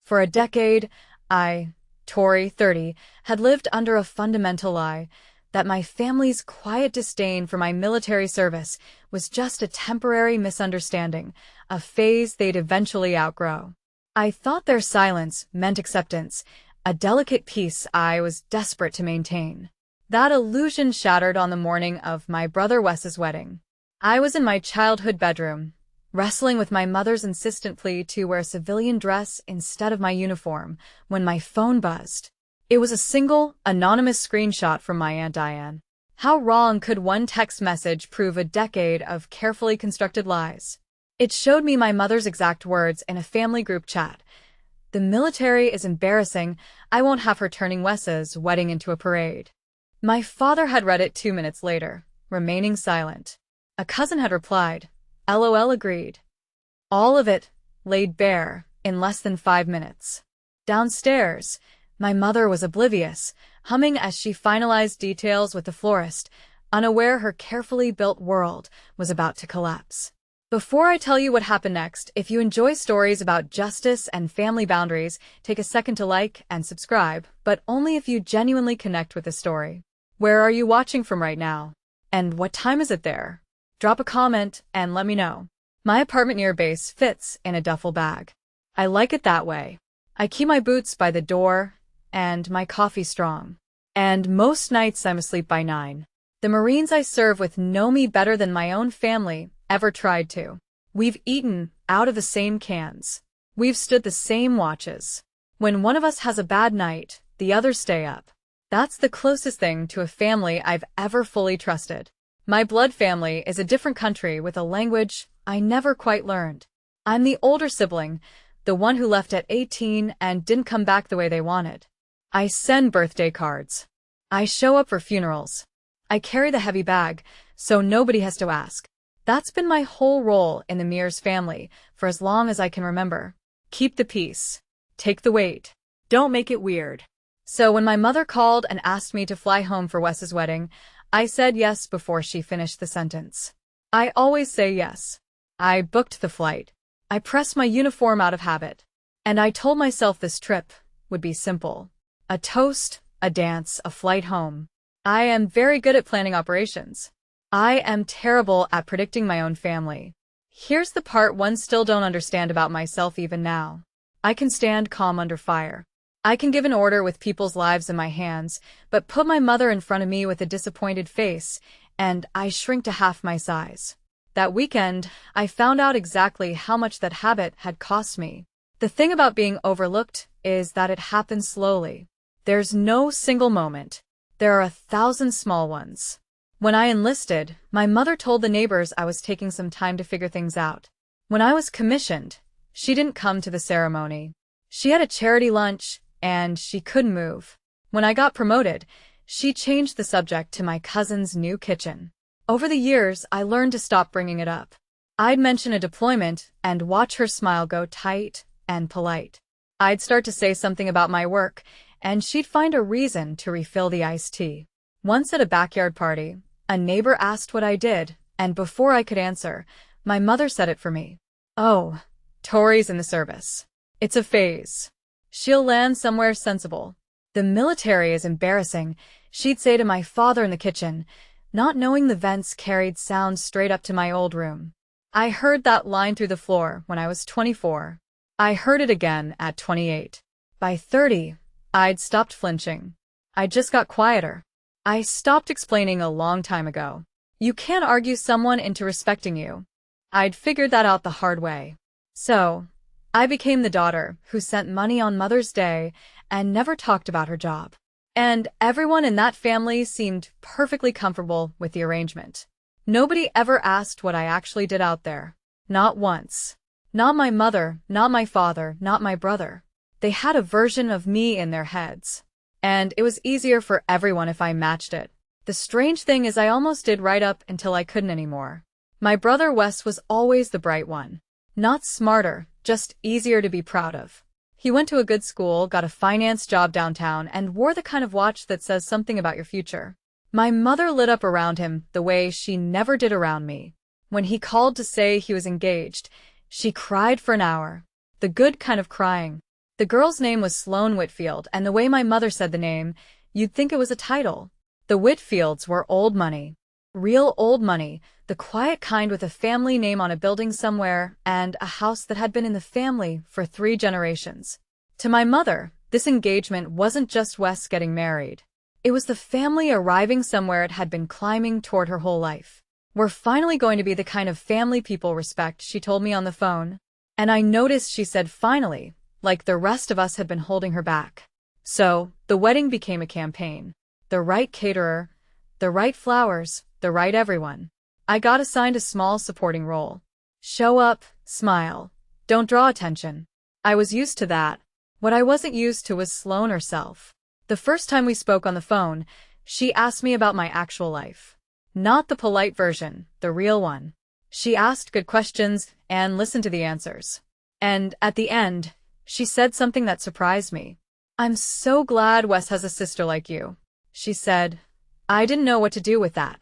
For a decade, Tori, 30, had lived under a fundamental lie that my family's quiet disdain for my military service was just a temporary misunderstanding, a phase they'd eventually outgrow. I thought their silence meant acceptance, a delicate peace I was desperate to maintain. That illusion shattered on the morning of my brother Wes's wedding. I was in my childhood bedroom, wrestling with my mother's insistent plea to wear a civilian dress instead of my uniform, when my phone buzzed. It was a single, anonymous screenshot from my Aunt Diane. How wrong could one text message prove a decade of carefully constructed lies? It showed me my mother's exact words in a family group chat. "The military is embarrassing. I won't have her turning Wes's wedding into a parade." My father had read it 2 minutes later, remaining silent. A cousin had replied, "LOL, agreed." All of it laid bare in less than 5 minutes. Downstairs, my mother was oblivious, humming as she finalized details with the florist, unaware her carefully built world was about to collapse. Before I tell you what happened next, if you enjoy stories about justice and family boundaries, take a second to like and subscribe, but only if you genuinely connect with the story. Where are you watching from right now? And what time is it there? Drop a comment and let me know. My apartment near base fits in a duffel bag. I like it that way. I keep my boots by the door and my coffee strong. And most nights I'm asleep by 9. The Marines I serve with know me better than my own family ever tried to. We've eaten out of the same cans. We've stood the same watches. When one of us has a bad night, the others stay up. That's the closest thing to a family I've ever fully trusted. My blood family is a different country with a language I never quite learned. I'm the older sibling, the one who left at 18 and didn't come back the way they wanted. I send birthday cards. I show up for funerals. I carry the heavy bag, so nobody has to ask. That's been my whole role in the Mears family for as long as I can remember. Keep the peace. Take the weight. Don't make it weird. So when my mother called and asked me to fly home for Wes's wedding, I said yes before she finished the sentence. I always say yes. I booked the flight. I pressed my uniform out of habit. And I told myself this trip would be simple. A toast, a dance, a flight home. I am very good at planning operations. I am terrible at predicting my own family. Here's the part one still don't understand about myself even now. I can stand calm under fire. I can give an order with people's lives in my hands, but put my mother in front of me with a disappointed face, and I shrink to half my size. That weekend, I found out exactly how much that habit had cost me. The thing about being overlooked is that it happens slowly. There's no single moment. There are 1,000 small ones. When I enlisted, my mother told the neighbors I was taking some time to figure things out. When I was commissioned, she didn't come to the ceremony. She had a charity lunch, and she couldn't move. When I got promoted, she changed the subject to my cousin's new kitchen. Over the years, I learned to stop bringing it up. I'd mention a deployment and watch her smile go tight and polite. I'd start to say something about my work, and she'd find a reason to refill the iced tea. Once at a backyard party, a neighbor asked what I did, and before I could answer, my mother said it for me. "Oh, Tori's in the service. It's a phase. She'll land somewhere sensible. The military is embarrassing," she'd say to my father in the kitchen, not knowing the vents carried sound straight up to my old room. I heard that line through the floor when I was 24. I heard it again at 28. By 30, I'd stopped flinching. I just got quieter. I stopped explaining a long time ago. You can't argue someone into respecting you. I'd figured that out the hard way. So, I became the daughter who sent money on Mother's Day and never talked about her job. And everyone in that family seemed perfectly comfortable with the arrangement. Nobody ever asked what I actually did out there. Not once. Not my mother, not my father, not my brother. They had a version of me in their heads. And it was easier for everyone if I matched it. The strange thing is I almost did right up until I couldn't anymore. My brother Wess was always the bright one. Not smarter, just easier to be proud of. He went to a good school, got a finance job downtown, and wore the kind of watch that says something about your future. My mother lit up around him the way she never did around me. When he called to say he was engaged, she cried for an hour. The good kind of crying. The girl's name was Sloane Whitfield, and the way my mother said the name, you'd think it was a title. The Whitfields were old money. Real old money, the quiet kind with a family name on a building somewhere and a house that had been in the family for 3 generations. To my mother, this engagement wasn't just Wess getting married. It was the family arriving somewhere it had been climbing toward her whole life. We're finally going to be the kind of family people respect, she told me on the phone. And I noticed she said finally, like the rest of us had been holding her back. So, the wedding became a campaign. The right caterer, the right flowers, the right everyone. I got assigned a small supporting role. Show up, smile. Don't draw attention. I was used to that. What I wasn't used to was Sloane herself. The first time we spoke on the phone, she asked me about my actual life. Not the polite version, the real one. She asked good questions and listened to the answers. And at the end, she said something that surprised me. "I'm so glad Wess has a sister like you," she said. I didn't know what to do with that.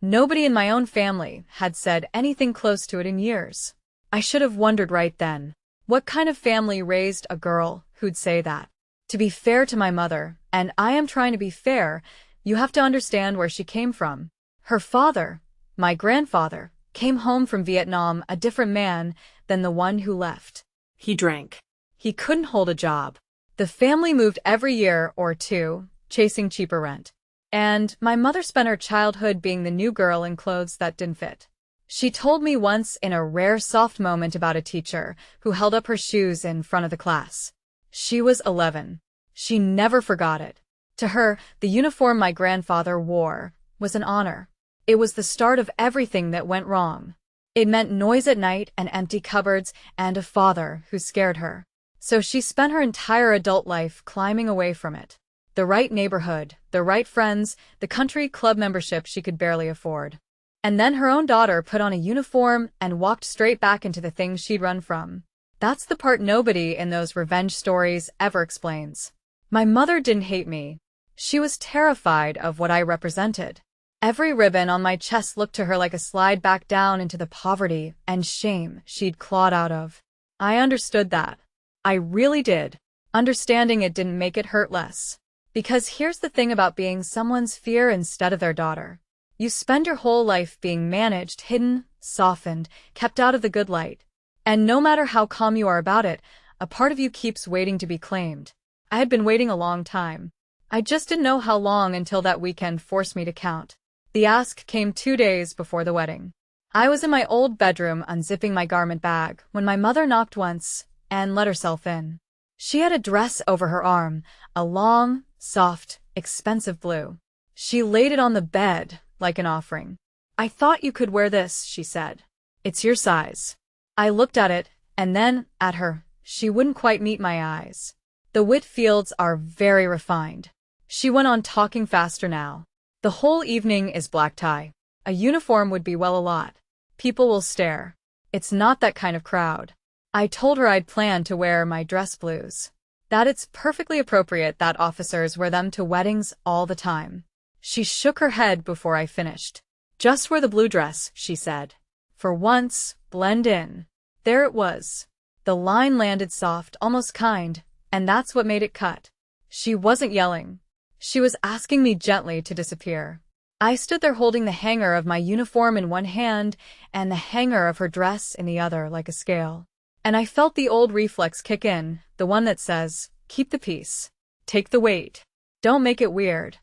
Nobody in my own family had said anything close to it in years. I should have wondered right then. What kind of family raised a girl who'd say that? To be fair to my mother, and I am trying to be fair, you have to understand where she came from. Her father, my grandfather, came home from Vietnam a different man than the one who left. He drank. He couldn't hold a job. The family moved every year or two, chasing cheaper rent. And my mother spent her childhood being the new girl in clothes that didn't fit. She told me once in a rare soft moment about a teacher who held up her shoes in front of the class. She was 11. She never forgot it. To her, the uniform my grandfather wore was an honor. It was the start of everything that went wrong. It meant noise at night and empty cupboards and a father who scared her. So she spent her entire adult life climbing away from it. The right neighborhood, the right friends, the country club membership she could barely afford. And then her own daughter put on a uniform and walked straight back into the things she'd run from. That's the part nobody in those revenge stories ever explains. My mother didn't hate me. She was terrified of what I represented. Every ribbon on my chest looked to her like a slide back down into the poverty and shame she'd clawed out of. I understood that. I really did. Understanding it didn't make it hurt less. Because here's the thing about being someone's fear instead of their daughter. You spend your whole life being managed, hidden, softened, kept out of the good light. And no matter how calm you are about it, a part of you keeps waiting to be claimed. I had been waiting a long time. I just didn't know how long until that weekend forced me to count. The ask came 2 days before the wedding. I was in my old bedroom unzipping my garment bag when my mother knocked once and let herself in. She had a dress over her arm, a long, soft, expensive blue. She laid it on the bed like an offering. "I thought you could wear this," she said. "It's your size." I looked at it, and then at her. She wouldn't quite meet my eyes. "The Whitfields are very refined." She went on talking faster now. "The whole evening is black tie. A uniform would be well a lot. People will stare. It's not that kind of crowd." I told her I'd planned to wear my dress blues. That it's perfectly appropriate that officers wear them to weddings all the time. She shook her head before I finished. "Just wear the blue dress," she said. "For once, blend in." There it was. The line landed soft, almost kind, and that's what made it cut. She wasn't yelling. She was asking me gently to disappear. I stood there holding the hanger of my uniform in one hand and the hanger of her dress in the other like a scale. And I felt the old reflex kick in, the one that says, keep the peace. Take the weight. Don't make it weird.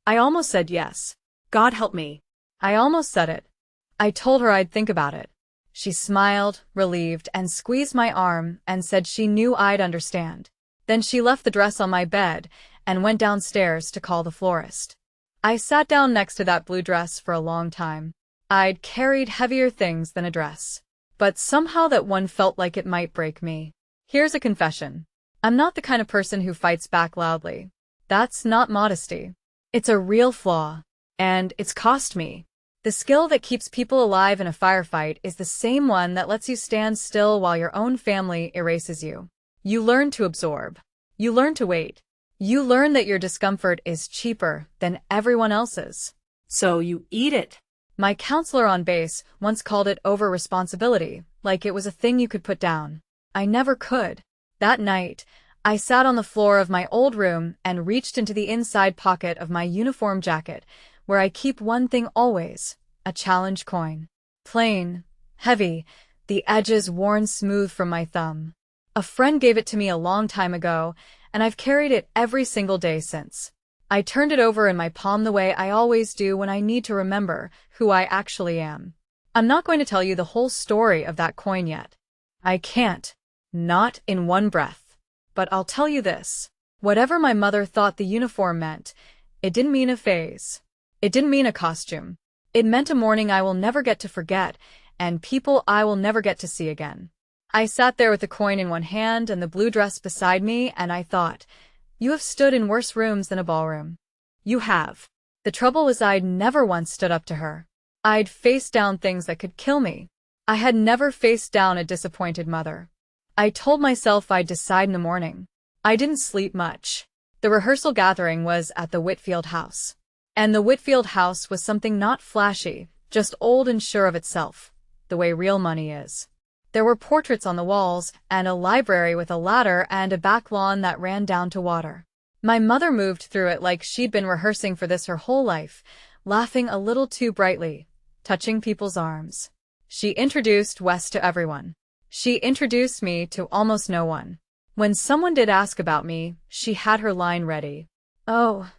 I almost said yes. God help me. I almost said it. I told her I'd think about it. She smiled, relieved, and squeezed my arm and said she knew I'd understand. Then she left the dress on my bed and went downstairs to call the florist. I sat down next to that blue dress for a long time. I'd carried heavier things than a dress. But somehow that one felt like it might break me. Here's a confession. I'm not the kind of person who fights back loudly. That's not modesty. It's a real flaw. And it's cost me. The skill that keeps people alive in a firefight is the same one that lets you stand still while your own family erases you. You learn to absorb. You learn to wait. You learn that your discomfort is cheaper than everyone else's. So you eat it. My counselor on base once called it over-responsibility, like it was a thing you could put down. I never could. That night, I sat on the floor of my old room and reached into the inside pocket of my uniform jacket, where I keep one thing always, a challenge coin. Plain, heavy, the edges worn smooth from my thumb. A friend gave it to me a long time ago, and I've carried it every single day since. I turned it over in my palm the way I always do when I need to remember who I actually am. I'm not going to tell you the whole story of that coin yet. I can't. Not in one breath. But I'll tell you this. Whatever my mother thought the uniform meant, it didn't mean a phase. It didn't mean a costume. It meant a morning I will never get to forget, and people I will never get to see again. I sat there with the coin in one hand and the blue dress beside me, and I thought, you have stood in worse rooms than a ballroom. You have. The trouble was I'd never once stood up to her. I'd faced down things that could kill me. I had never faced down a disappointed mother. I told myself I'd decide in the morning. I didn't sleep much. The rehearsal gathering was at the Whitfield house. And the Whitfield house was something not flashy, just old and sure of itself, the way real money is. There were portraits on the walls, and a library with a ladder and a back lawn that ran down to water. My mother moved through it like she'd been rehearsing for this her whole life, laughing a little too brightly, touching people's arms. She introduced Wess to everyone. She introduced me to almost no one. When someone did ask about me, she had her line ready. "Oh,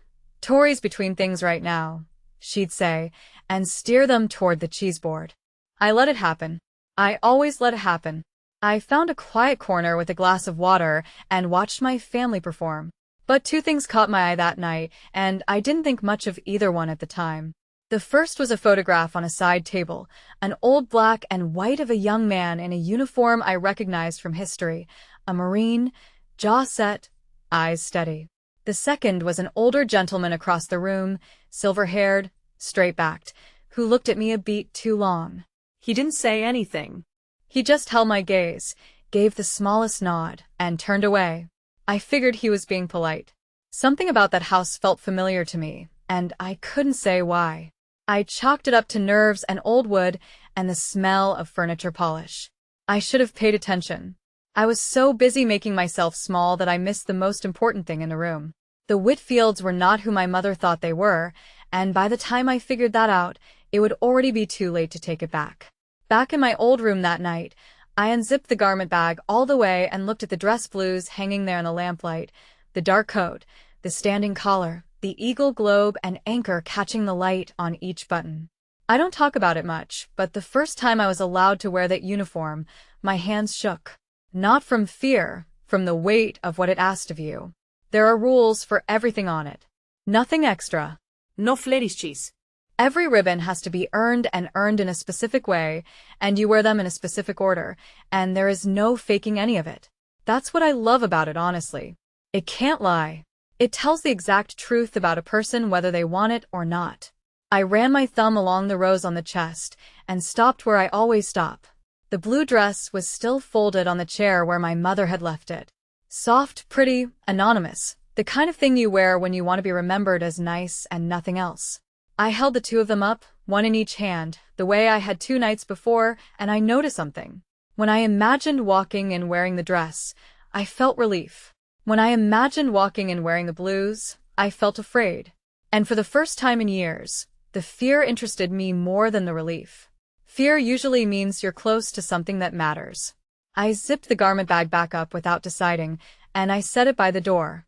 Tori's between things right now," she'd say, and steer them toward the cheese board. I let it happen. I always let it happen. I found a quiet corner with a glass of water and watched my family perform. But two things caught my eye that night, and I didn't think much of either one at the time. The first was a photograph on a side table, an old black and white of a young man in a uniform I recognized from history, a Marine, jaw set, eyes steady. The second was an older gentleman across the room, silver-haired, straight-backed, who looked at me a beat too long. He didn't say anything. He just held my gaze, gave the smallest nod, and turned away. I figured he was being polite. Something about that house felt familiar to me, and I couldn't say why. I chalked it up to nerves and old wood and the smell of furniture polish. I should have paid attention. I was so busy making myself small that I missed the most important thing in the room. The Whitfields were not who my mother thought they were, and by the time I figured that out, it would already be too late to take it back. Back in my old room that night, I unzipped the garment bag all the way and looked at the dress blues hanging there in the lamplight, the dark coat, the standing collar, the eagle globe and anchor catching the light on each button. I don't talk about it much, but the first time I was allowed to wear that uniform, my hands shook. Not from fear, from the weight of what it asked of you. There are rules for everything on it. Nothing extra. No fleri's cheese. Every ribbon has to be earned and earned in a specific way, and you wear them in a specific order, and there is no faking any of it. That's what I love about it, honestly. It can't lie. It tells the exact truth about a person whether they want it or not. I ran my thumb along the rows on the chest, and stopped where I always stop. The blue dress was still folded on the chair where my mother had left it. Soft, pretty, anonymous, the kind of thing you wear when you want to be remembered as nice and nothing else. I held the two of them up, one in each hand, the way I had 2 nights before, and I noticed something. When I imagined walking and wearing the dress, I felt relief. When I imagined walking and wearing the blues, I felt afraid. And for the first time in years, the fear interested me more than the relief. Fear usually means you're close to something that matters. I zipped the garment bag back up without deciding, and I set it by the door.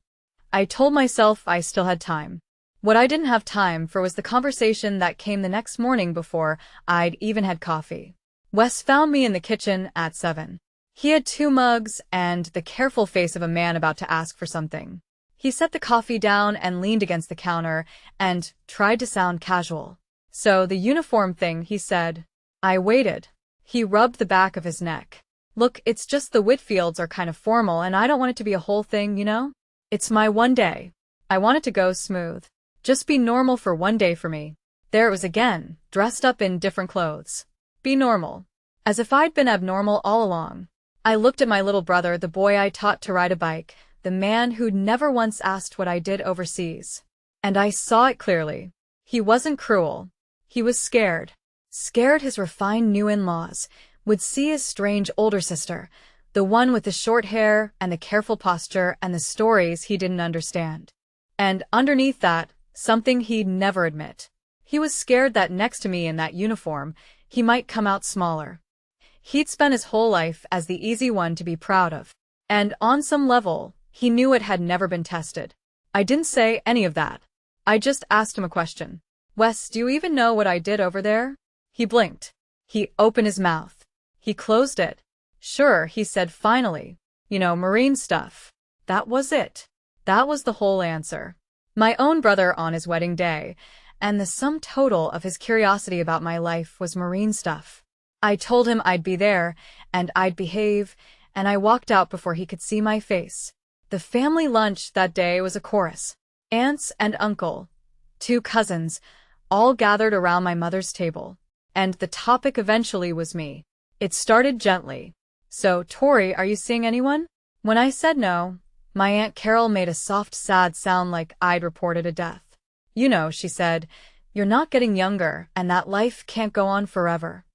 I told myself I still had time. What I didn't have time for was the conversation that came the next morning before I'd even had coffee. Wess found me in the kitchen at 7. He had 2 mugs and the careful face of a man about to ask for something. He set the coffee down and leaned against the counter and tried to sound casual. "So the uniform thing," he said. I waited. He rubbed the back of his neck. "Look, it's just the Whitfields are kind of formal and I don't want it to be a whole thing, you know? It's my one day. I want it to go smooth. Just be normal for one day for me." There it was again, dressed up in different clothes. Be normal. As if I'd been abnormal all along. I looked at my little brother, the boy I taught to ride a bike, the man who'd never once asked what I did overseas. And I saw it clearly. He wasn't cruel. He was scared. Scared his refined new in-laws would see his strange older sister, The one with the short hair and the careful posture and the stories he didn't understand. And underneath that, something he'd never admit. He was scared that next to me in that uniform, he might come out smaller. He'd spent his whole life as the easy one to be proud of. And on some level, he knew it had never been tested. I didn't say any of that. I just asked him a question. Wess, do you even know what I did over there? He blinked. He opened his mouth. He closed it. Sure, he said finally. You know, marine stuff. That was it. That was the whole answer. My own brother on his wedding day, and the sum total of his curiosity about my life was marine stuff. I told him I'd be there, and I'd behave, and I walked out before he could see my face. The family lunch that day was a chorus. Aunts and uncle, 2 cousins, all gathered around my mother's table. And the topic eventually was me. It started gently. So, Tori, are you seeing anyone? When I said no, my Aunt Carol made a soft, sad sound like I'd reported a death. You know, she said, you're not getting younger, and that life can't go on forever.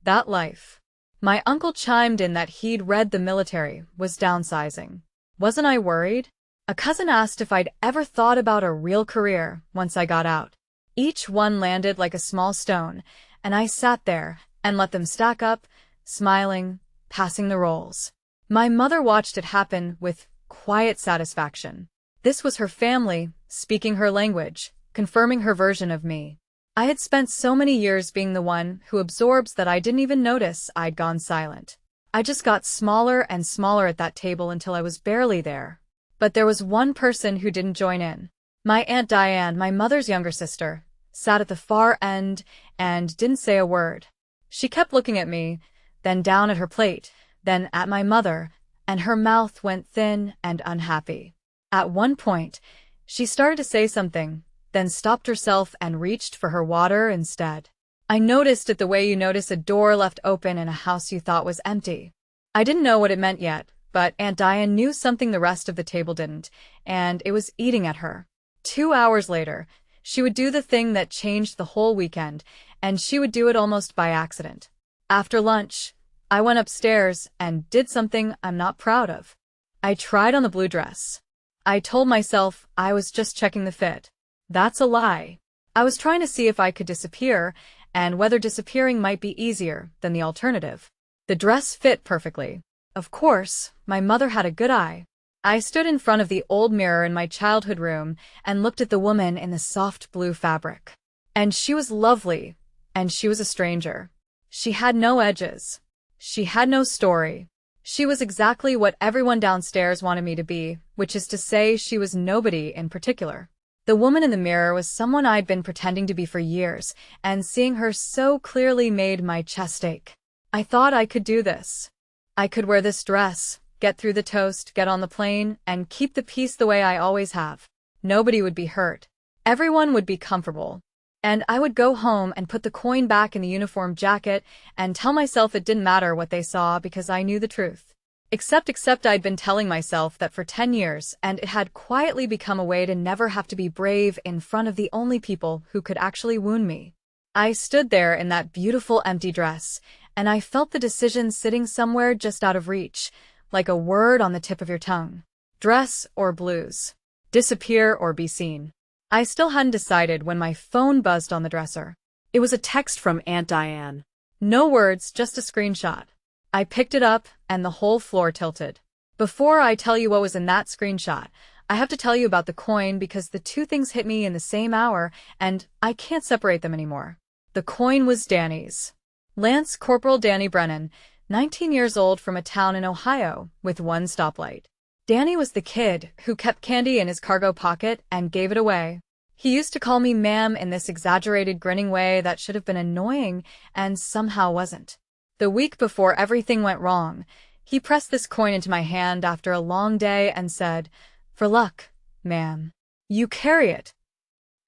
That life. My uncle chimed in that he'd read the military was downsizing. Wasn't I worried? A cousin asked if I'd ever thought about a real career once I got out. Each one landed like a small stone, and I sat there and let them stack up, smiling, passing the rolls. My mother watched it happen with quiet satisfaction. This was her family, speaking her language, confirming her version of me. I had spent so many years being the one who absorbs that I didn't even notice I'd gone silent. I just got smaller and smaller at that table until I was barely there. But there was one person who didn't join in. My Aunt Diane, my mother's younger sister, sat at the far end and didn't say a word. She kept looking at me, then down at her plate, then at my mother, and her mouth went thin and unhappy. At one point, she started to say something, then stopped herself and reached for her water instead. I noticed it the way you notice a door left open in a house you thought was empty. I didn't know what it meant yet, but Aunt Diane knew something the rest of the table didn't, and it was eating at her. 2 hours later, she would do the thing that changed the whole weekend, and she would do it almost by accident. After lunch, I went upstairs and did something I'm not proud of. I tried on the blue dress. I told myself I was just checking the fit. That's a lie. I was trying to see if I could disappear, and whether disappearing might be easier than the alternative. The dress fit perfectly. Of course, my mother had a good eye. I stood in front of the old mirror in my childhood room and looked at the woman in the soft blue fabric. And she was lovely, and she was a stranger. She had no edges. She had no story. She was exactly what everyone downstairs wanted me to be, which is to say she was nobody in particular. The woman in the mirror was someone I'd been pretending to be for years, and seeing her so clearly made my chest ache. I thought I could do this. I could wear this dress, get through the toast, get on the plane, and keep the peace the way I always have. Nobody would be hurt. Everyone would be comfortable. And I would go home and put the coin back in the uniform jacket and tell myself it didn't matter what they saw because I knew the truth. Except I'd been telling myself that for 10 years, and it had quietly become a way to never have to be brave in front of the only people who could actually wound me. I stood there in that beautiful empty dress, and I felt the decision sitting somewhere just out of reach, like a word on the tip of your tongue. Dress or blues. Disappear or be seen. I still hadn't decided when my phone buzzed on the dresser. It was a text from Aunt Diane. No words, just a screenshot. I picked it up, and the whole floor tilted. Before I tell you what was in that screenshot, I have to tell you about the coin because the two things hit me in the same hour, and I can't separate them anymore. The coin was Danny's. Lance Corporal Danny Brennan, 19 years old from a town in Ohio, with one stoplight. Danny was the kid who kept candy in his cargo pocket and gave it away. He used to call me ma'am in this exaggerated grinning way that should have been annoying and somehow wasn't. The week before everything went wrong, he pressed this coin into my hand after a long day and said, "For luck, ma'am. You carry it."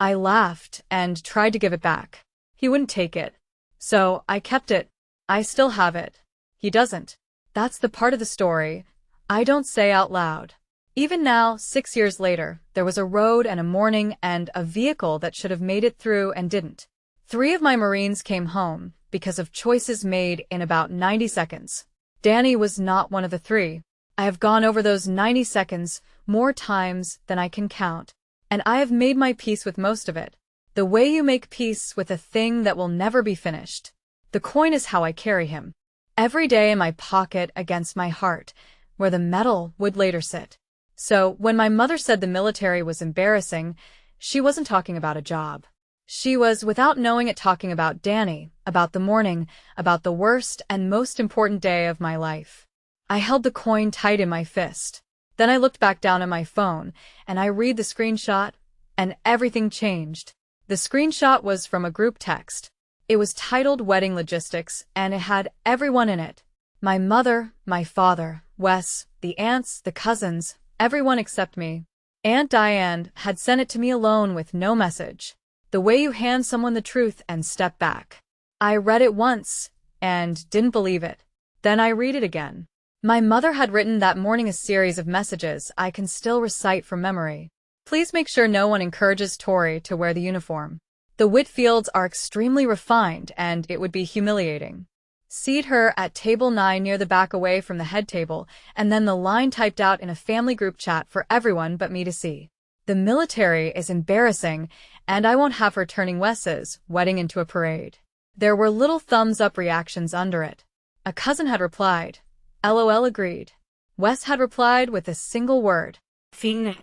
I laughed and tried to give it back. He wouldn't take it. So I kept it. I still have it. He doesn't. That's the part of the story I don't say out loud. Even now, 6 years later, there was a road and a morning and a vehicle that should have made it through and didn't. 3 of my Marines came home because of choices made in about 90 seconds. Danny was not one of the three. I have gone over those 90 seconds more times than I can count, and I have made my peace with most of it. The way you make peace with a thing that will never be finished. The coin is how I carry him. Every day in my pocket against my heart, where the metal would later sit. So, when my mother said the military was embarrassing, she wasn't talking about a job. She was, without knowing it, talking about Danny, about the morning, about the worst and most important day of my life. I held the coin tight in my fist. Then I looked back down at my phone, and I read the screenshot, and everything changed. The screenshot was from a group text. It was titled Wedding Logistics, and it had everyone in it. My mother, my father, Wess, the aunts, the cousins, everyone except me. Aunt Diane had sent it to me alone with no message. The way you hand someone the truth and step back. I read it once, and didn't believe it. Then I read it again. My mother had written that morning a series of messages I can still recite from memory. Please make sure no one encourages Tori to wear the uniform. The Whitfields are extremely refined, and it would be humiliating. Seat her at table 9 near the back away from the head table, and then the line typed out in a family group chat for everyone but me to see. The military is embarrassing, and I won't have her turning Wess's wedding into a parade. There were little thumbs-up reactions under it. A cousin had replied. LOL agreed. Wess had replied with a single word. Fiend.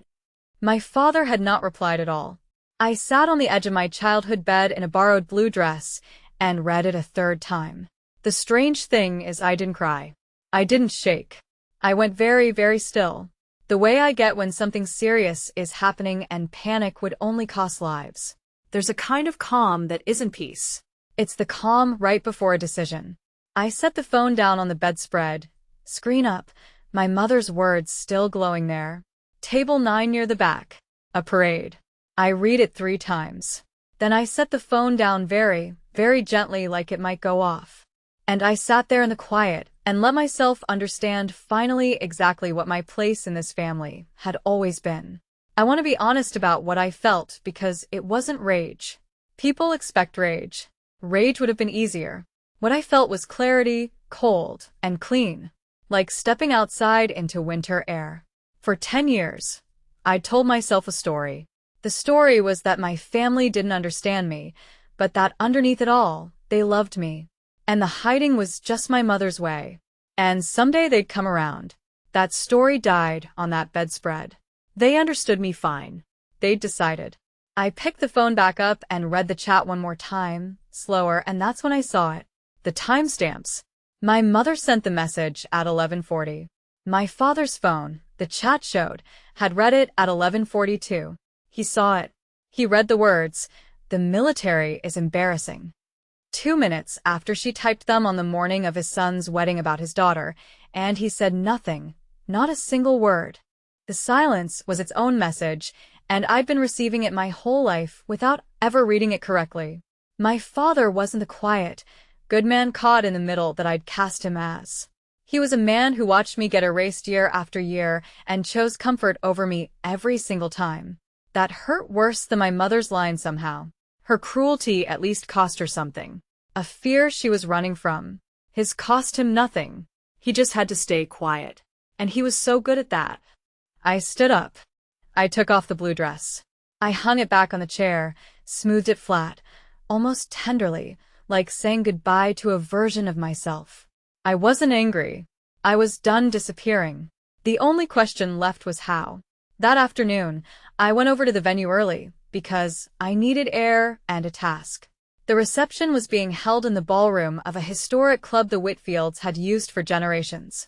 My father had not replied at all. I sat on the edge of my childhood bed in a borrowed blue dress and read it a third time. The strange thing is I didn't cry. I didn't shake. I went very, very still. The way I get when something serious is happening and panic would only cost lives. There's a kind of calm that isn't peace. It's the calm right before a decision. I set the phone down on the bedspread, screen up, my mother's words still glowing there. Table 9 near the back. A parade. I read it 3 times. Then I set the phone down very, very gently like it might go off. And I sat there in the quiet and let myself understand finally exactly what my place in this family had always been. I want to be honest about what I felt because it wasn't rage. People expect rage. Rage would have been easier. What I felt was clarity, cold, and clean. Like stepping outside into winter air. For 10 years, I'd told myself a story. The story was that my family didn't understand me, but that underneath it all, they loved me. And the hiding was just my mother's way. And someday they'd come around. That story died on that bedspread. They understood me fine. They'd decided. I picked the phone back up and read the chat one more time, slower, and that's when I saw it. The timestamps. My mother sent the message at 11:40. My father's phone, the chat showed, had read it at 11:42. He saw it. He read the words, "The military is embarrassing." 2 minutes after she typed them on the morning of his son's wedding about his daughter, and he said nothing, not a single word. The silence was its own message, and I'd been receiving it my whole life without ever reading it correctly. My father wasn't the quiet, good man caught in the middle that I'd cast him as. He was a man who watched me get erased year after year and chose comfort over me every single time. That hurt worse than my mother's line somehow. Her cruelty at least cost her something. A fear she was running from. His cost him nothing. He just had to stay quiet. And he was so good at that. I stood up. I took off the blue dress. I hung it back on the chair, smoothed it flat, almost tenderly, like saying goodbye to a version of myself. I wasn't angry. I was done disappearing. The only question left was how. That afternoon, I went over to the venue early, because I needed air and a task. The reception was being held in the ballroom of a historic club the Whitfields had used for generations.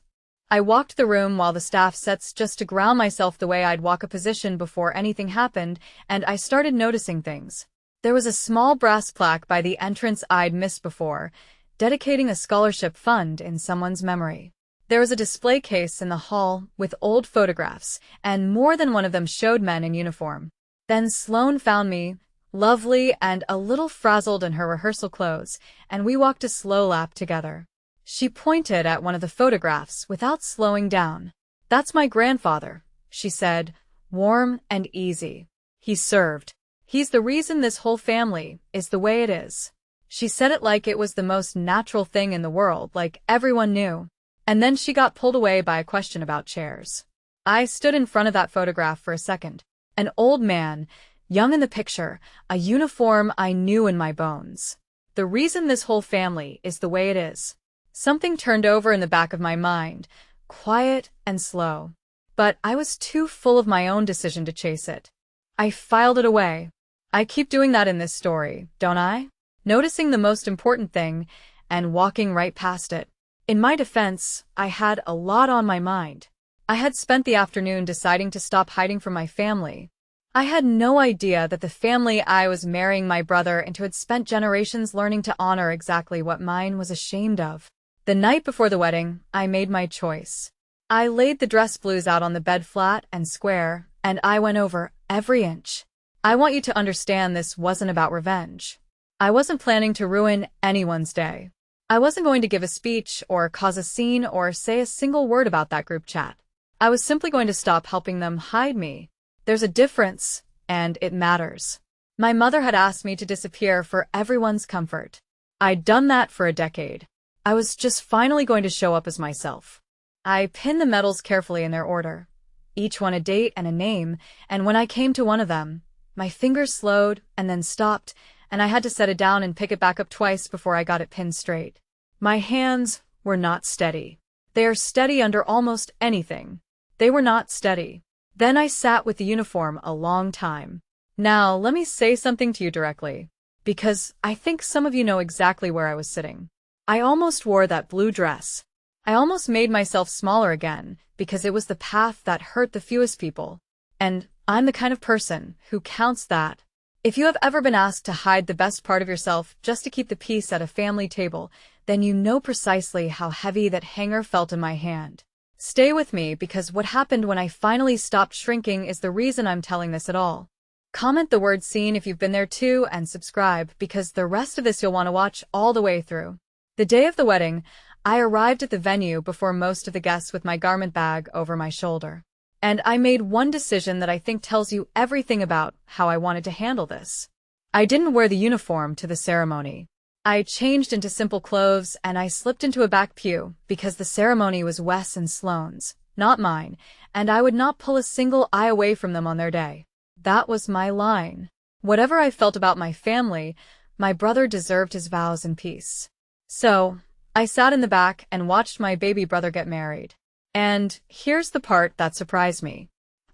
I walked the room while the staff sets just to ground myself the way I'd walk a position before anything happened, and I started noticing things. There was a small brass plaque by the entrance I'd missed before, dedicating a scholarship fund in someone's memory. There was a display case in the hall with old photographs, and more than one of them showed men in uniform. Then Sloane found me, lovely and a little frazzled in her rehearsal clothes, and we walked a slow lap together. She pointed at one of the photographs without slowing down. "That's my grandfather," she said, warm and easy. "He served. He's the reason this whole family is the way it is." She said it like it was the most natural thing in the world, like everyone knew. And then she got pulled away by a question about chairs. I stood in front of that photograph for a second. An old man, young in the picture, a uniform I knew in my bones. The reason this whole family is the way it is. Something turned over in the back of my mind, quiet and slow. But I was too full of my own decision to chase it. I filed it away. I keep doing that in this story, don't I? Noticing the most important thing and walking right past it. In my defense, I had a lot on my mind. I had spent the afternoon deciding to stop hiding from my family. I had no idea that the family I was marrying my brother into had spent generations learning to honor exactly what mine was ashamed of. The night before the wedding, I made my choice. I laid the dress blues out on the bed flat and square, and I went over every inch. I want you to understand this wasn't about revenge. I wasn't planning to ruin anyone's day. I wasn't going to give a speech or cause a scene or say a single word about that group chat. I was simply going to stop helping them hide me. There's a difference, and it matters. My mother had asked me to disappear for everyone's comfort. I'd done that for a decade. I was just finally going to show up as myself. I pinned the medals carefully in their order, each one a date and a name, and when I came to one of them, my fingers slowed and then stopped, and I had to set it down and pick it back up twice before I got it pinned straight. My hands were not steady. They are steady under almost anything. They were not steady. Then I sat with the uniform a long time. Now, let me say something to you directly, because I think some of you know exactly where I was sitting. I almost wore that blue dress. I almost made myself smaller again, because it was the path that hurt the fewest people. And I'm the kind of person who counts that. If you have ever been asked to hide the best part of yourself just to keep the peace at a family table, then you know precisely how heavy that hanger felt in my hand. Stay with me, because what happened when I finally stopped shrinking is the reason I'm telling this at all. Comment the word scene if you've been there too, and subscribe, because the rest of this you'll want to watch all the way through. The day of the wedding, I arrived at the venue before most of the guests with my garment bag over my shoulder. And I made one decision that I think tells you everything about how I wanted to handle this. I didn't wear the uniform to the ceremony. I changed into simple clothes and I slipped into a back pew because the ceremony was Wess and Sloane's, not mine, and I would not pull a single eye away from them on their day. That was my line. Whatever I felt about my family, my brother deserved his vows in peace. So, I sat in the back and watched my baby brother get married. And here's the part that surprised me.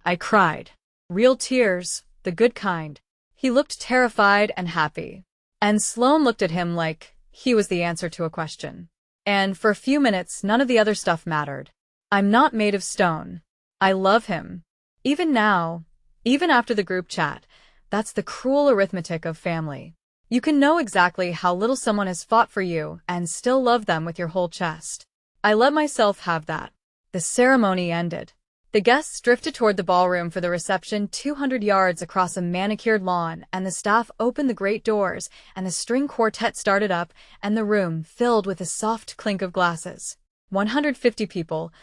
I cried. Real tears, the good kind. He looked terrified and happy. And Sloane looked at him like he was the answer to a question. And for a few minutes, none of the other stuff mattered. I'm not made of stone. I love him. Even now, even after the group chat, that's the cruel arithmetic of family. You can know exactly how little someone has fought for you and still love them with your whole chest. I let myself have that. The ceremony ended. The guests drifted toward the ballroom for the reception 200 yards across a manicured lawn, and the staff opened the great doors, and the string quartet started up, and the room filled with a soft clink of glasses. 150 people,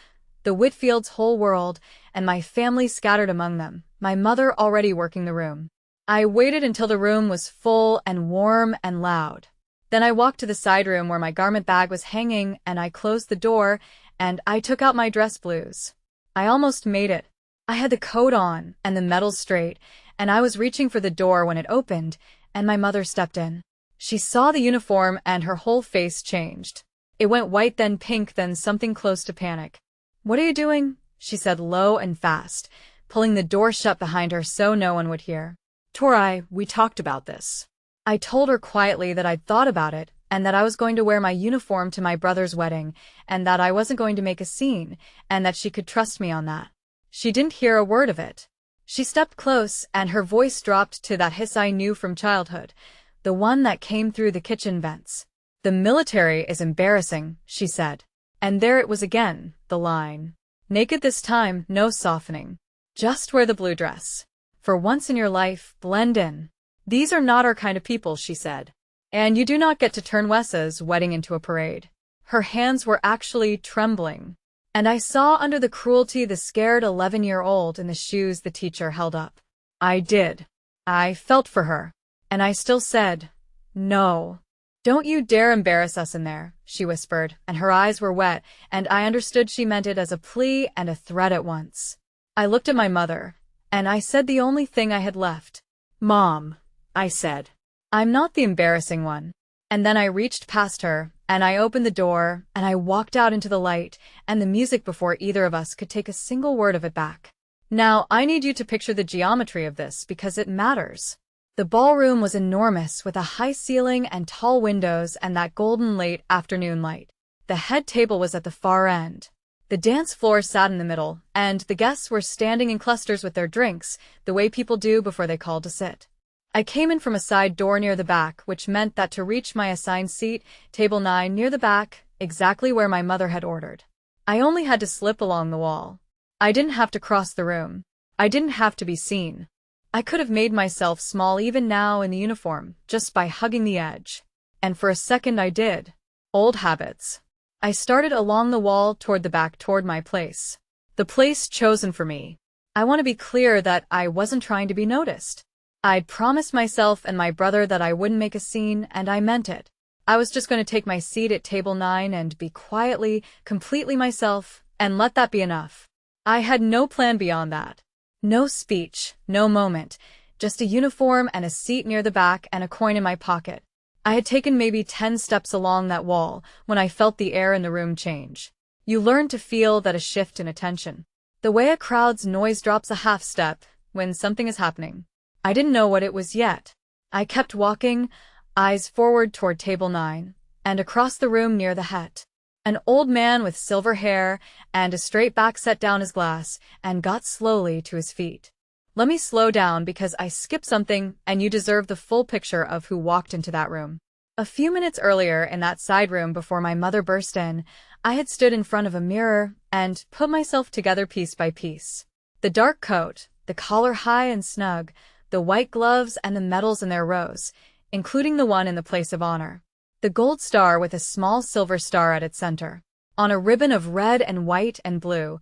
the Whitfields' whole world, and my family scattered among them, my mother already working the room. I waited until the room was full and warm and loud. Then I walked to the side room where my garment bag was hanging, and I closed the door, and I took out my dress blues. I almost made it. I had the coat on and the medals straight, and I was reaching for the door when it opened, and my mother stepped in. She saw the uniform and her whole face changed. It went white, then pink, then something close to panic. "What are you doing?" she said low and fast, pulling the door shut behind her so no one would hear. Tori, we talked about this. I told her quietly that I'd thought about it, and that I was going to wear my uniform to my brother's wedding, and that I wasn't going to make a scene, and that she could trust me on that. She didn't hear a word of it. She stepped close, and her voice dropped to that hiss I knew from childhood, the one that came through the kitchen vents. "The military is embarrassing," she said. And there it was again, the line. Naked this time, no softening. Just wear the blue dress. For once in your life, blend in. "These are not our kind of people," she said. "And you do not get to turn Wess's wedding into a parade." Her hands were actually trembling. And I saw under the cruelty the scared 11-year-old in the shoes the teacher held up. I did. I felt for her. And I still said, "No." "Don't you dare embarrass us in there," she whispered, and her eyes were wet, and I understood she meant it as a plea and a threat at once. I looked at my mother, and I said the only thing I had left. "Mom," I said. "I'm not the embarrassing one." And then I reached past her, and I opened the door, and I walked out into the light and the music before either of us could take a single word of it back. Now, I need you to picture the geometry of this because it matters. The ballroom was enormous, with a high ceiling and tall windows and that golden late afternoon light. The head table was at the far end. The dance floor sat in the middle, and the guests were standing in clusters with their drinks, the way people do before they call to sit. I came in from a side door near the back, which meant that to reach my assigned seat, table 9 near the back, exactly where my mother had ordered, I only had to slip along the wall. I didn't have to cross the room. I didn't have to be seen. I could have made myself small even now in the uniform, just by hugging the edge. And for a second I did. Old habits. I started along the wall toward the back toward my place. The place chosen for me. I want to be clear that I wasn't trying to be noticed. I'd promised myself and my brother that I wouldn't make a scene, and I meant it. I was just going to take my seat at table 9 and be quietly, completely myself, and let that be enough. I had no plan beyond that. No speech, no moment, just a uniform and a seat near the back and a coin in my pocket. I had taken maybe 10 steps along that wall when I felt the air in the room change. You learn to feel that a shift in attention. The way a crowd's noise drops a half step when something is happening. I didn't know what it was yet. I kept walking, eyes forward toward table 9, and across the room near the het. An old man with silver hair and a straight back set down his glass and got slowly to his feet. Let me slow down because I skipped something and you deserve the full picture of who walked into that room. A few minutes earlier in that side room before my mother burst in, I had stood in front of a mirror and put myself together piece by piece. The dark coat, the collar high and snug, the white gloves and the medals in their rows, including the one in the place of honor. The gold star with a small silver star at its center. On a ribbon of red and white and blue,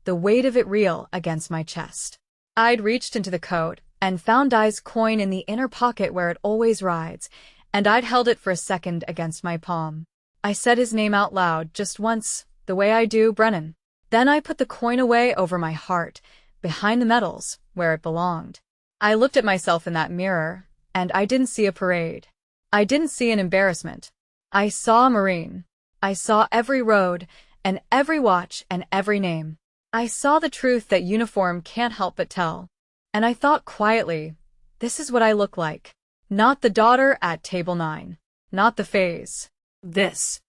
the weight of it real against my chest. I'd reached into the coat and found Di's coin in the inner pocket where it always rides, and I'd held it for a second against my palm. I said his name out loud just once, the way I do Brennan. Then I put the coin away over my heart, behind the medals, where it belonged. I looked at myself in that mirror, and I didn't see a parade. I didn't see an embarrassment. I saw a Marine. I saw every road, and every watch, and every name. I saw the truth that uniform can't help but tell. And I thought quietly, this is what I look like. Not the daughter at table 9. Not the phase. This.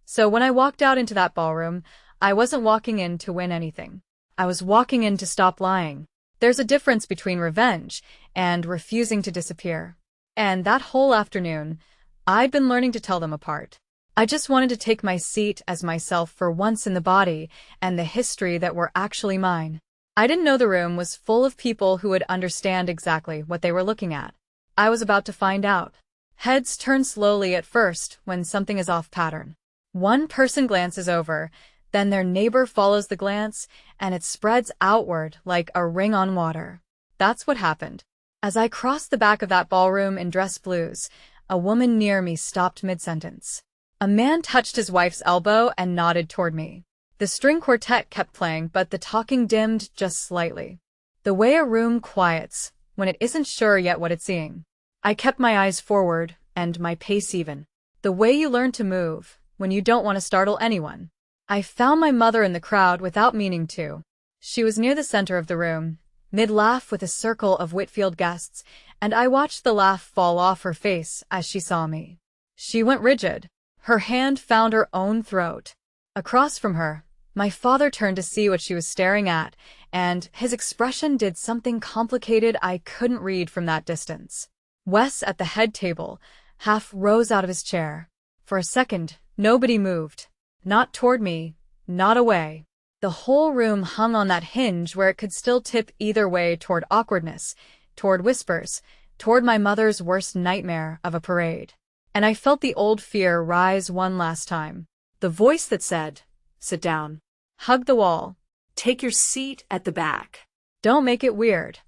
So when I walked out into that ballroom, I wasn't walking in to win anything. I was walking in to stop lying. There's a difference between revenge and refusing to disappear. And that whole afternoon, I'd been learning to tell them apart. I just wanted to take my seat as myself for once in the body and the history that were actually mine. I didn't know the room was full of people who would understand exactly what they were looking at. I was about to find out. Heads turn slowly at first when something is off pattern. One person glances over, then their neighbor follows the glance, and it spreads outward like a ring on water. That's what happened. As I crossed the back of that ballroom in dress blues, a woman near me stopped mid-sentence. A man touched his wife's elbow and nodded toward me. The string quartet kept playing, but the talking dimmed just slightly. The way a room quiets when it isn't sure yet what it's seeing. I kept my eyes forward and my pace even. The way you learn to move when you don't want to startle anyone. I found my mother in the crowd without meaning to. She was near the center of the room, mid-laugh with a circle of Whitfield guests, and I watched the laugh fall off her face as she saw me. She went rigid. Her hand found her own throat. Across from her, my father turned to see what she was staring at, and his expression did something complicated I couldn't read from that distance. Wess at the head table half rose out of his chair. For a second, nobody moved. Not toward me, not away. The whole room hung on that hinge where it could still tip either way toward awkwardness, toward whispers, toward my mother's worst nightmare of a parade. And I felt the old fear rise one last time. The voice that said, "Sit down. Hug the wall. Take your seat at the back. Don't make it weird."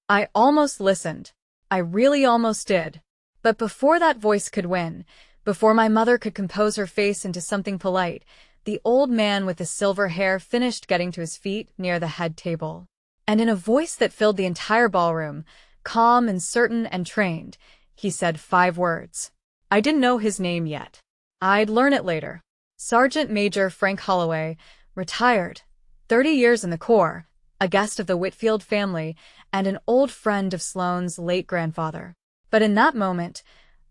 I almost listened. I really almost did. But before that voice could win, Before my mother could compose her face into something polite, the old man with the silver hair finished getting to his feet near the head table. And in a voice that filled the entire ballroom, calm and certain and trained, he said 5 words. I didn't know his name yet. I'd learn it later. Sergeant Major Frank Holloway, retired, 30 years in the Corps, a guest of the Whitfield family, and an old friend of Sloane's late grandfather. But in that moment,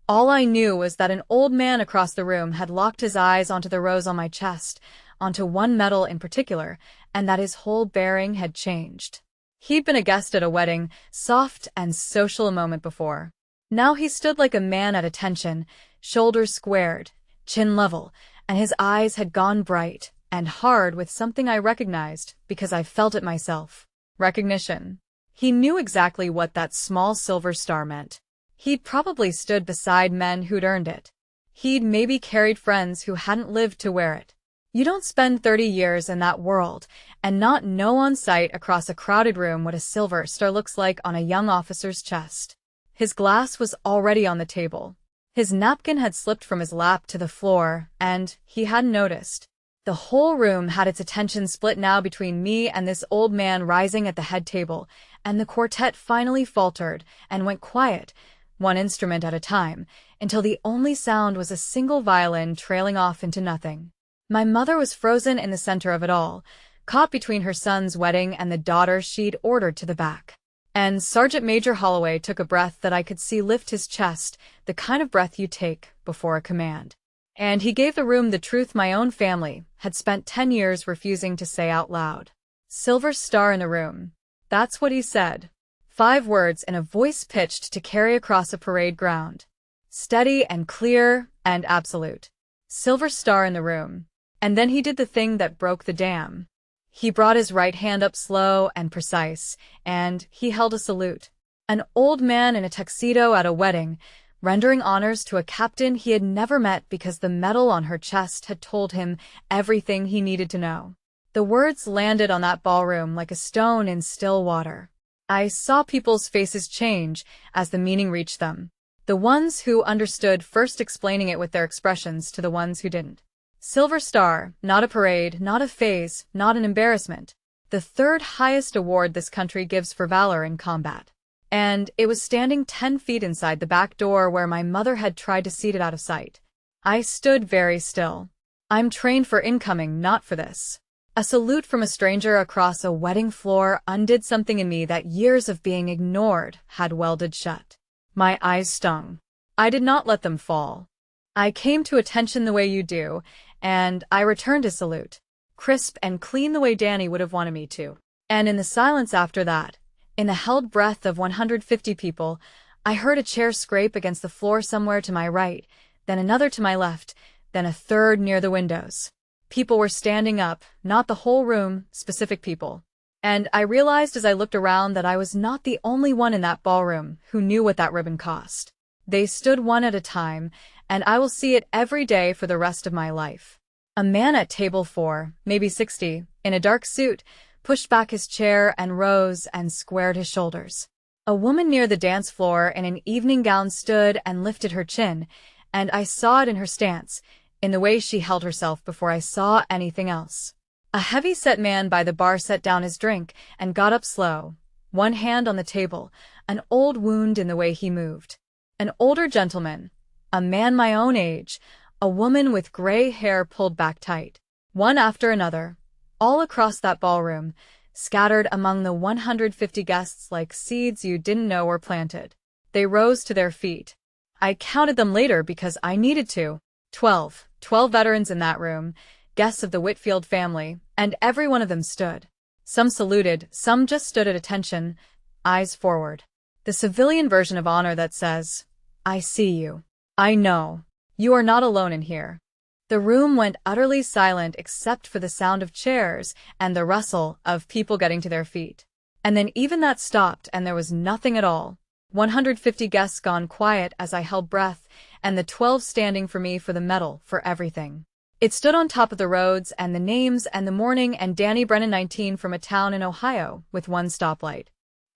all I knew was that an old man across the room had locked his eyes onto the rose on my chest, onto one medal in particular, and that his whole bearing had changed. He'd been a guest at a wedding, soft and social a moment before. Now he stood like a man at attention, shoulders squared, chin level, and his eyes had gone bright and hard with something I recognized because I felt it myself. Recognition. He knew exactly what that small silver star meant. He'd probably stood beside men who'd earned it. He'd maybe carried friends who hadn't lived to wear it. You don't spend 30 years in that world and not know on sight across a crowded room what a silver star looks like on a young officer's chest. His glass was already on the table. His napkin had slipped from his lap to the floor, and he hadn't noticed. The whole room had its attention split now between me and this old man rising at the head table, and the quartet finally faltered and went quiet, one instrument at a time, until the only sound was a single violin trailing off into nothing. My mother was frozen in the center of it all, caught between her son's wedding and the daughter she'd ordered to the back. And Sergeant Major Holloway took a breath that I could see lift his chest, the kind of breath you take before a command. And he gave the room the truth my own family had spent 10 years refusing to say out loud. Silver star in the room. That's what he said. 5 words in a voice pitched to carry across a parade ground. Steady and clear and absolute. Silver star in the room. And then he did the thing that broke the dam. He brought his right hand up slow and precise, and he held a salute. An old man in a tuxedo at a wedding, rendering honors to a captain he had never met because the medal on her chest had told him everything he needed to know. The words landed on that ballroom like a stone in still water. I saw people's faces change as the meaning reached them. The ones who understood first explaining it with their expressions to the ones who didn't. Silver Star, not a parade, not a phase, not an embarrassment. The 3rd highest award this country gives for valor in combat. And it was standing 10 feet inside the back door where my mother had tried to seat it out of sight. I stood very still. I'm trained for incoming, not for this. A salute from a stranger across a wedding floor undid something in me that years of being ignored had welded shut. My eyes stung. I did not let them fall. I came to attention the way you do, and I returned his salute, crisp and clean the way Danny would have wanted me to. And in the silence after that, in the held breath of 150 people, I heard a chair scrape against the floor somewhere to my right, then another to my left, then a third near the windows. People were standing up, not the whole room, specific people. And I realized as I looked around that I was not the only one in that ballroom who knew what that ribbon cost. They stood one at a time, and I will see it every day for the rest of my life. A man at table 4, maybe 60, in a dark suit, pushed back his chair and rose and squared his shoulders. A woman near the dance floor in an evening gown stood and lifted her chin, and I saw it in her stance, in the way she held herself before I saw anything else. A heavy-set man by the bar set down his drink and got up slow, one hand on the table, an old wound in the way he moved. An older gentleman, a man my own age, a woman with gray hair pulled back tight. One after another, all across that ballroom, scattered among the 150 guests like seeds you didn't know were planted. They rose to their feet. I counted them later because I needed to. 12 veterans in that room, guests of the Whitfield family, and every one of them stood. Some saluted, some just stood at attention, eyes forward. The civilian version of honor that says, I see you. I know. You are not alone in here. The room went utterly silent except for the sound of chairs and the rustle of people getting to their feet. And then even that stopped and there was nothing at all. 150 guests gone quiet as I held breath, and the 12 standing for me for the medal for everything. It stood on top of the roads and the names and the morning and Danny Brennan 19 from a town in Ohio with one stoplight.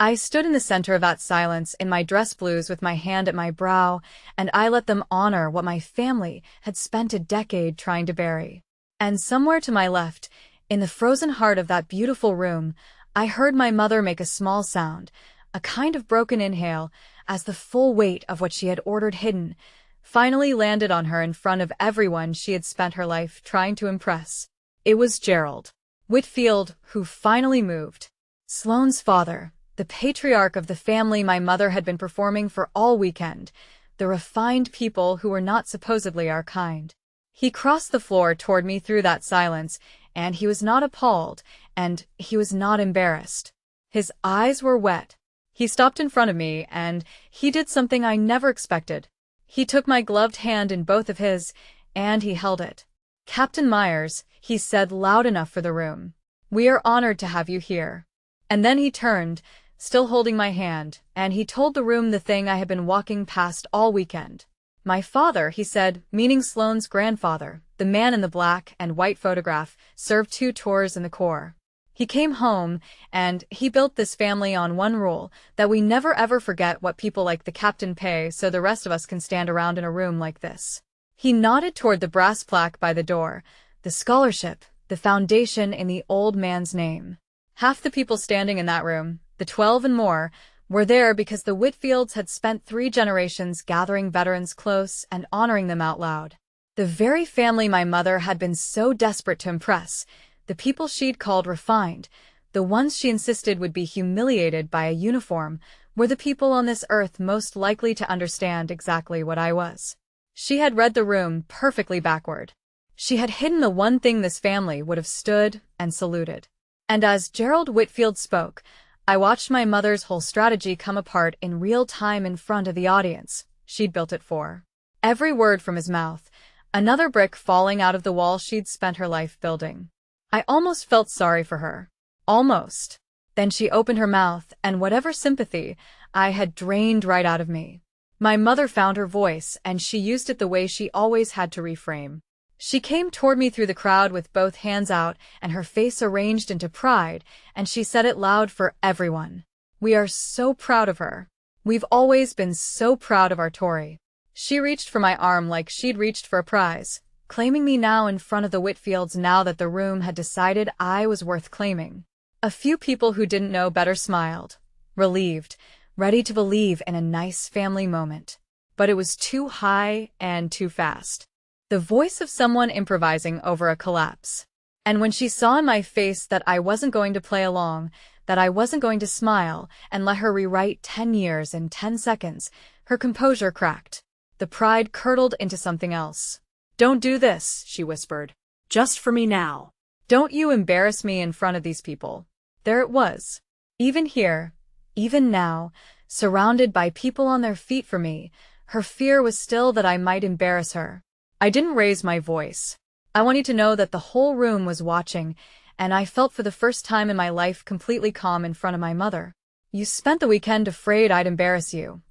I stood in the center of that silence in my dress blues with my hand at my brow, and I let them honor what my family had spent a decade trying to bury. And somewhere to my left, in the frozen heart of that beautiful room, I heard my mother make a small sound, a kind of broken inhale, as the full weight of what she had ordered hidden finally landed on her in front of everyone she had spent her life trying to impress. It was Gerald Whitfield who finally moved. Sloane's father, the patriarch of the family my mother had been performing for all weekend, the refined people who were not supposedly our kind. He crossed the floor toward me through that silence, and he was not appalled, and he was not embarrassed. His eyes were wet. He stopped in front of me, and he did something I never expected. He took my gloved hand in both of his, and he held it. "Captain Myers," he said loud enough for the room, "we are honored to have you here." And then he turned, still holding my hand, and he told the room the thing I had been walking past all weekend. "My father," he said, meaning Sloane's grandfather, the man in the black and white photograph, served 2 tours in the Corps. He came home, and he built this family on one rule, that we never ever forget what people like the captain pay so the rest of us can stand around in a room like this. He nodded toward the brass plaque by the door, the scholarship, the foundation in the old man's name. Half the people standing in that room, the 12 and more, were there because the Whitfields had spent 3 generations gathering veterans close and honoring them out loud. The very family my mother had been so desperate to impress, the people she'd called refined, the ones she insisted would be humiliated by a uniform, were the people on this earth most likely to understand exactly what I was. She had read the room perfectly backward. She had hidden the one thing this family would have stood and saluted. And as Gerald Whitfield spoke, I watched my mother's whole strategy come apart in real time in front of the audience she'd built it for. Every word from his mouth, another brick falling out of the wall she'd spent her life building. I almost felt sorry for her. Almost. Then she opened her mouth, and whatever sympathy I had drained right out of me. My mother found her voice, and she used it the way she always had to reframe. She came toward me through the crowd with both hands out and her face arranged into pride, and she said it loud for everyone. "We are so proud of her. We've always been so proud of our Tori." She reached for my arm like she'd reached for a prize, claiming me now in front of the Whitfields now that the room had decided I was worth claiming. A few people who didn't know better smiled, relieved, ready to believe in a nice family moment. But it was too high and too fast. The voice of someone improvising over a collapse. And when she saw in my face that I wasn't going to play along, that I wasn't going to smile and let her rewrite 10 years in 10 seconds, her composure cracked. The pride curdled into something else. "Don't do this," she whispered. "Just for me now. Don't you embarrass me in front of these people." There it was. Even here, even now, surrounded by people on their feet for me, her fear was still that I might embarrass her. I didn't raise my voice. I want you to know that the whole room was watching, and I felt for the first time in my life completely calm in front of my mother. "You spent the weekend afraid I'd embarrass you,"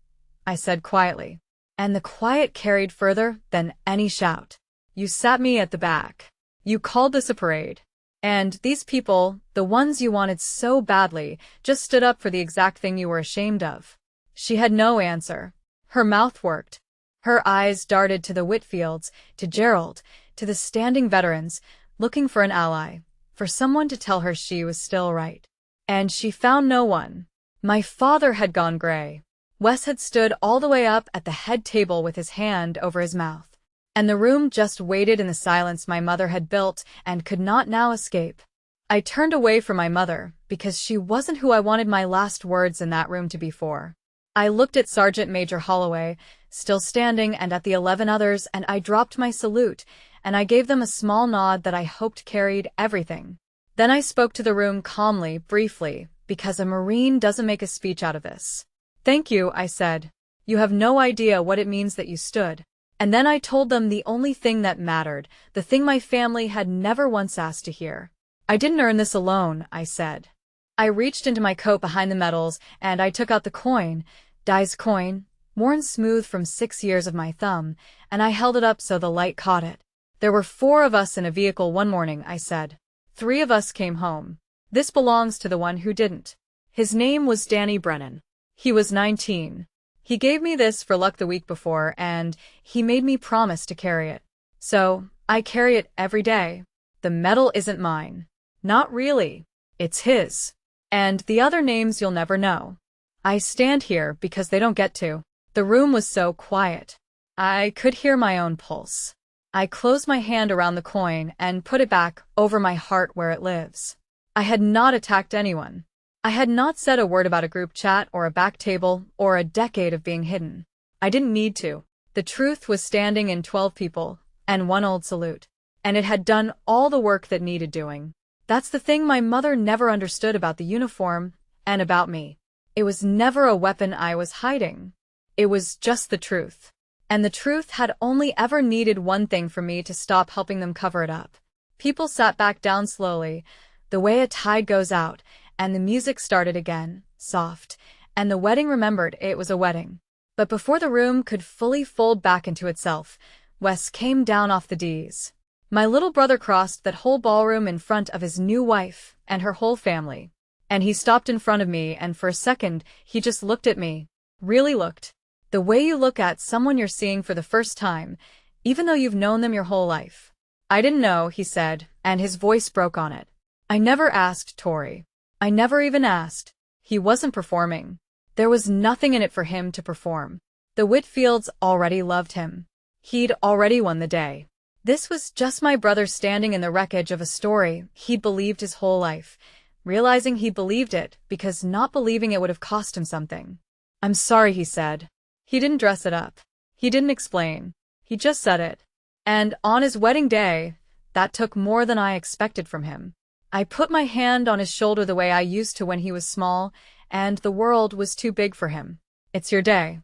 I said quietly. And the quiet carried further than any shout. "You sat me at the back. You called this a parade. And these people, the ones you wanted so badly, just stood up for the exact thing you were ashamed of." She had no answer. Her mouth worked. Her eyes darted to the Whitfields, to Gerald, to the standing veterans, looking for an ally, for someone to tell her she was still right. And she found no one. My father had gone gray. Wess had stood all the way up at the head table with his hand over his mouth. And the room just waited in the silence my mother had built and could not now escape. I turned away from my mother, because she wasn't who I wanted my last words in that room to be for. I looked at Sergeant Major Holloway, still standing, and at the 11 others, and I dropped my salute, and I gave them a small nod that I hoped carried everything. Then I spoke to the room calmly, briefly, because a Marine doesn't make a speech out of this. "Thank you," I said. "You have no idea what it means that you stood." And then I told them the only thing that mattered, the thing my family had never once asked to hear. "I didn't earn this alone," I said. I reached into my coat behind the medals, and I took out the coin, Di's coin, worn smooth from 6 years of my thumb, and I held it up so the light caught it. "There were 4 of us in a vehicle one morning," I said. 3 of us came home. This belongs to the one who didn't." His name was Danny Brennan. He was 19. He gave me this for luck the week before, and he made me promise to carry it. So, I carry it every day. The medal isn't mine. Not really. It's his. And the other names you'll never know. I stand here because they don't get to. The room was so quiet. I could hear my own pulse. I closed my hand around the coin and put it back over my heart where it lives. I had not attacked anyone. I had not said a word about a group chat or a back table or a decade of being hidden. I didn't need to. The truth was standing in 12 people and one old salute. And it had done all the work that needed doing. That's the thing my mother never understood about the uniform and about me. It was never a weapon I was hiding. It was just the truth. And the truth had only ever needed one thing for me to stop helping them cover it up. People sat back down slowly, the way a tide goes out, and the music started again, soft, and the wedding remembered it was a wedding. But before the room could fully fold back into itself, Wess came down off the Ds. My little brother crossed that whole ballroom in front of his new wife and her whole family. And he stopped in front of me, and for a second, he just looked at me. Really looked. The way you look at someone you're seeing for the first time, even though you've known them your whole life. I didn't know, he said, and his voice broke on it. I never asked Tori. I never even asked. He wasn't performing. There was nothing in it for him to perform. The Whitfields already loved him. He'd already won the day. This was just my brother standing in the wreckage of a story he'd believed his whole life, realizing he believed it because not believing it would have cost him something. I'm sorry, he said. He didn't dress it up. He didn't explain. He just said it. And on his wedding day, that took more than I expected from him. I put my hand on his shoulder the way I used to when he was small, and the world was too big for him. It's your day.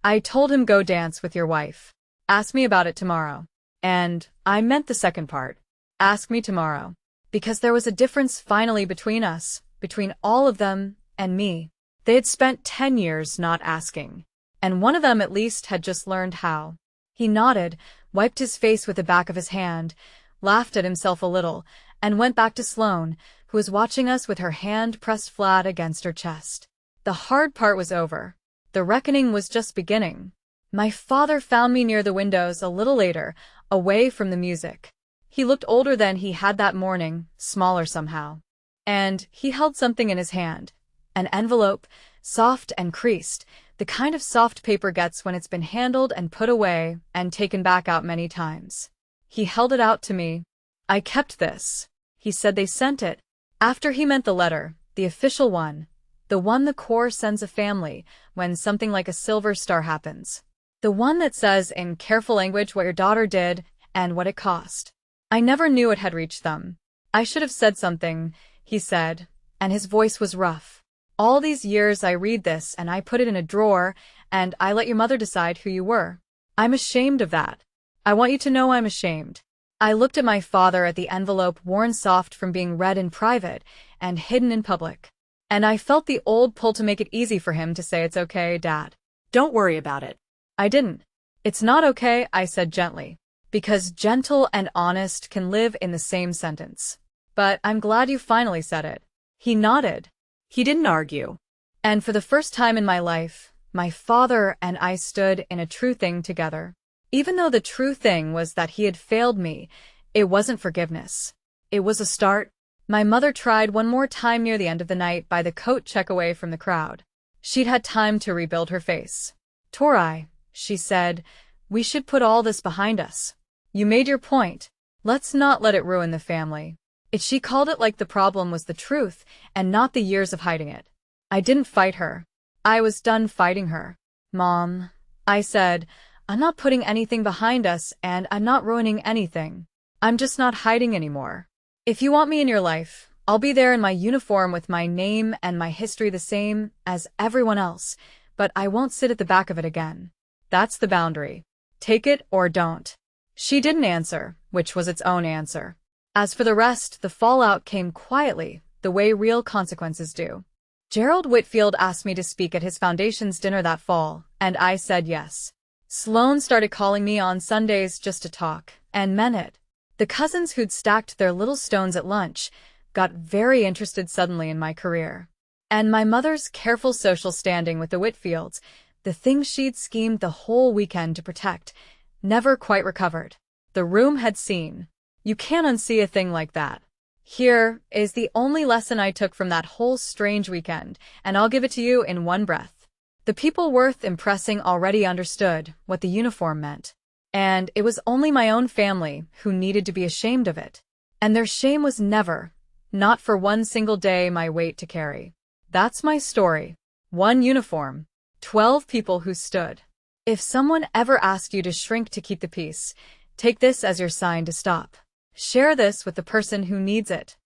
I told him go dance with your wife. Ask me about it tomorrow. And I meant the second part. Ask me tomorrow. Because there was a difference finally between us, between all of them and me. They had spent 10 years not asking. And one of them at least had just learned how. He nodded, wiped his face with the back of his hand, laughed at himself a little, and went back to Sloane, who was watching us with her hand pressed flat against her chest. The hard part was over. The reckoning was just beginning. My father found me near the windows a little later, away from the music. He looked older than he had that morning, smaller somehow. And he held something in his hand. An envelope, soft and creased, the kind of soft paper gets when it's been handled and put away and taken back out many times. He held it out to me. I kept this. He said they sent it. After he meant the letter, the official one. The one the Corps sends a family when something like a silver star happens. The one that says in careful language what your daughter did and what it cost. I never knew it had reached them. I should have said something, he said, and his voice was rough. All these years I read this and I put it in a drawer, and I let your mother decide who you were. I'm ashamed of that. I want you to know I'm ashamed. I looked at my father at the envelope worn soft from being read in private and hidden in public. And I felt the old pull to make it easy for him to say it's okay, Dad. Don't worry about it. I didn't. It's not okay, I said gently. Because gentle and honest can live in the same sentence. But I'm glad you finally said it. He nodded. He didn't argue. And for the first time in my life, my father and I stood in a true thing together. Even though the true thing was that he had failed me, it wasn't forgiveness. It was a start. My mother tried one more time near the end of the night by the coat check away from the crowd. She'd had time to rebuild her face. Tori, she said, we should put all this behind us. You made your point. Let's not let it ruin the family. She called it like the problem was the truth and not the years of hiding it. I didn't fight her. I was done fighting her. Mom, I said, I'm not putting anything behind us and I'm not ruining anything. I'm just not hiding anymore. If you want me in your life, I'll be there in my uniform with my name and my history the same as everyone else, but I won't sit at the back of it again. That's the boundary. Take it or don't. She didn't answer, which was its own answer. As for the rest, the fallout came quietly, the way real consequences do. Gerald Whitfield asked me to speak at his foundation's dinner that fall, and I said yes. Sloane started calling me on Sundays just to talk, and meant it. The cousins who'd stacked their little stones at lunch got very interested suddenly in my career. And my mother's careful social standing with the Whitfields, the things she'd schemed the whole weekend to protect, never quite recovered. The room had seen. You can't unsee a thing like that. Here is the only lesson I took from that whole strange weekend, and I'll give it to you in one breath. The people worth impressing already understood what the uniform meant. And it was only my own family who needed to be ashamed of it. And their shame was never, not for one single day, my weight to carry. That's my story. One uniform. 12 people who stood. If someone ever asked you to shrink to keep the peace, take this as your sign to stop. Share this with the person who needs it.